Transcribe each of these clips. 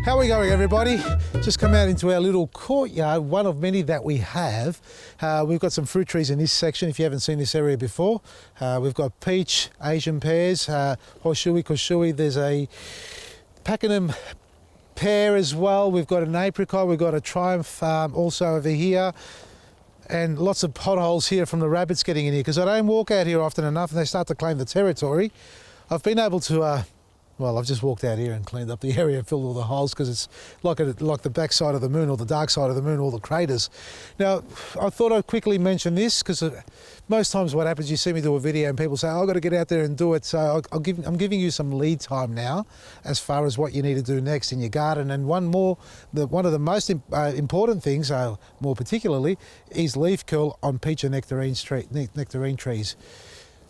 How are we going, everybody? Just come out into our little courtyard, one of many that we have. We've got some fruit trees in this section, if you haven't seen this area before. We've got peach, Asian pears, horseshoe, koshui. There's a Pakenham pear as well. We've got an apricot, we've got a Triumph also over here. And lots of potholes here from the rabbits getting in here, because I don't walk out here often enough and they start to claim the territory. I've been able to well, I've just walked out here and cleaned up the area and filled all the holes, because it's like the back side of the moon, or the dark side of the moon, all the craters. Now, I thought I'd quickly mention this, because most times what happens, you see me do a video and people say, oh, I've got to get out there and do it. So I'm giving you some lead time now as far as what you need to do next in your garden. And one of the most important things, more particularly, is leaf curl on peach and nectarine trees.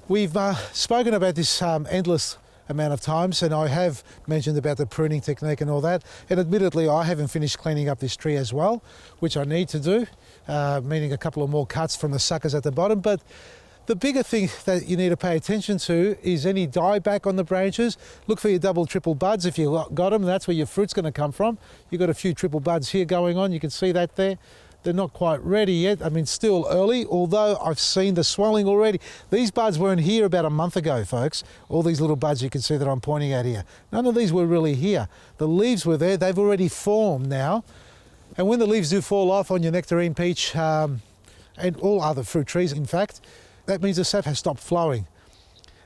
We've spoken about this endless amount of times, and I have mentioned about the pruning technique and all that, and admittedly I haven't finished cleaning up this tree as well, which I need to do, meaning a couple of more cuts from the suckers at the bottom. But the bigger thing that you need to pay attention to is any dieback on the branches. Look for your double, triple buds if you've got them. That's where your fruit's going to come from. You've got a few triple buds here going on. You can see that there. They're not quite ready yet. I mean, still early, although I've seen the swelling already. These buds weren't here about a month ago, folks. All these little buds you can see that I'm pointing at here. None of these were really here. The leaves were there. They've already formed now. And when the leaves do fall off on your nectarine, peach, and all other fruit trees, in fact, that means the sap has stopped flowing.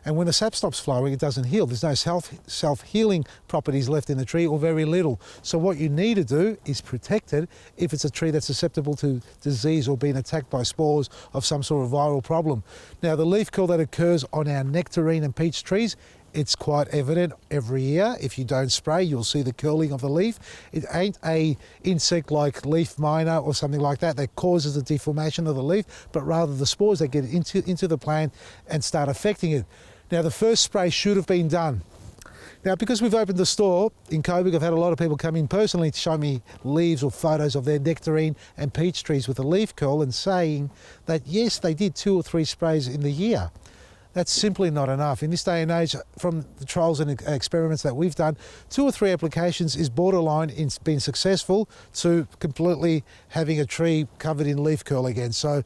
And when the sap stops flowing, it doesn't heal. There's no self-healing properties left in the tree, or very little. So what you need to do is protect it if it's a tree that's susceptible to disease or being attacked by spores of some sort of viral problem. Now, the leaf curl that occurs on our nectarine and peach trees, it's quite evident every year. If you don't spray, you'll see the curling of the leaf. It ain't a insect like leaf miner or something like that that causes the deformation of the leaf, but rather the spores that get into the plant and start affecting it. Now, the first spray should have been done. Now, because we've opened the store in Coburg, I've had a lot of people come in personally to show me leaves or photos of their nectarine and peach trees with a leaf curl, and saying that yes, they did 2 or 3 sprays in the year. That's simply not enough. In this day and age, from the trials and experiments that we've done, 2 or 3 applications is borderline in being successful to completely having a tree covered in leaf curl again. So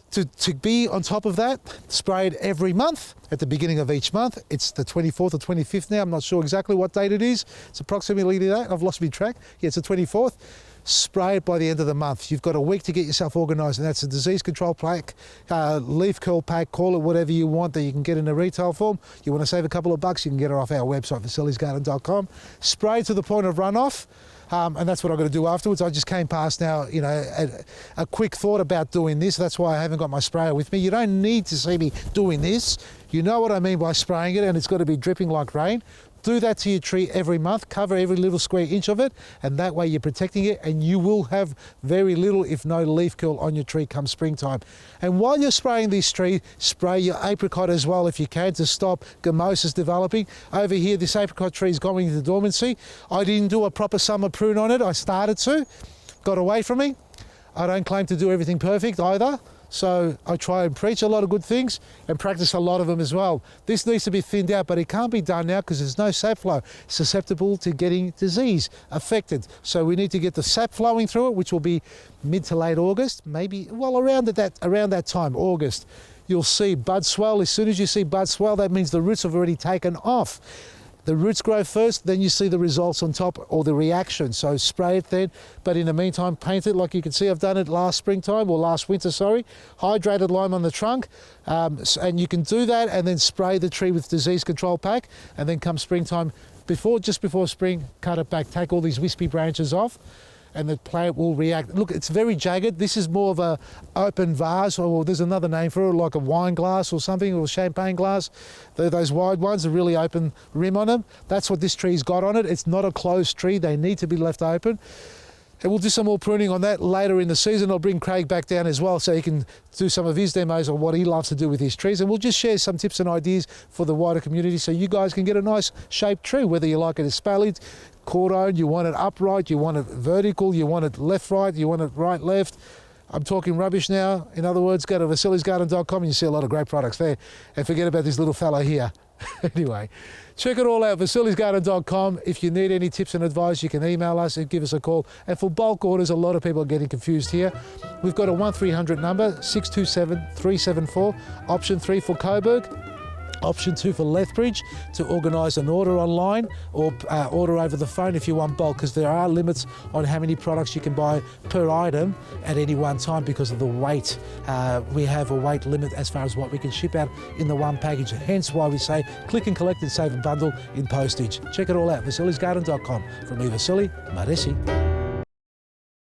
to be on top of that, spray it every month at the beginning of each month. It's the 24th or 25th now. I'm not sure exactly what date it is. It's approximately that. I've lost my track. Yeah, it's the 24th. Spray it by the end of the month. You've got a week to get yourself organised, and that's a disease control pack, leaf curl pack, call it whatever you want, that you can get in a retail form. You want to save a couple of bucks, you can get it off our website, vasili'sgarden.com. Spray to the point of runoff. And that's what I've got to do afterwards. I just came past now, you know, a quick thought about doing this. That's why I haven't got my sprayer with me. You don't need to see me doing this. You know what I mean by spraying it, and it's got to be dripping like rain. Do that to your tree every month, cover every little square inch of it, and that way you're protecting it, and you will have very little, if no, leaf curl on your tree come springtime. And while you're spraying this tree, spray your apricot as well if you can, to stop gummosis developing. Over here, this apricot tree is going into dormancy. I didn't do a proper summer prune on it. I started to, got away from me. I don't claim to do everything perfect either. So I try and preach a lot of good things and practice a lot of them as well. This needs to be thinned out, but it can't be done now because there's no sap flow. It's susceptible to getting disease affected. So we need to get the sap flowing through it, which will be mid to late August, maybe, well, around that time, August. You'll see bud swell. As soon as you see bud swell, that means the roots have already taken off. The roots grow first, then you see the results on top, or the reaction. So spray it then, but in the meantime, paint it. Like you can see, I've done it last winter, sorry. Hydrated lime on the trunk, and you can do that and then spray the tree with disease control pack, and then come springtime, just before spring, cut it back, take all these wispy branches off, and the plant will react. Look, it's very jagged. This is more of a open vase, or there's another name for it, like a wine glass or something, or a champagne glass. They're those wide ones, a really open rim on them. That's what this tree's got on it. It's not a closed tree. They need to be left open. And we'll do some more pruning on that later in the season. I'll bring Craig back down as well so he can do some of his demos on what he loves to do with his trees. And we'll just share some tips and ideas for the wider community so you guys can get a nice shaped tree, whether you like it espaliered, cordon, you want it upright, you want it vertical, you want it left-right, you want it right-left. I'm talking rubbish now. In other words, go to vasili'sgarden.com and you see a lot of great products there. And forget about this little fellow here. Anyway, check it all out, vasilisgarden.com. If you need any tips and advice, you can email us and give us a call. And for bulk orders, a lot of people are getting confused here. We've got a 1300 number, 627 374, option 3 for Coburg, option 2 for Lethbridge, to organise an order online or order over the phone if you want bulk, because there are limits on how many products you can buy per item at any one time because of the weight. We have a weight limit as far as what we can ship out in the one package, hence why we say click and collect and save a bundle in postage. Check it all out, vasilisgarden.com. From me, Vasili Maresi.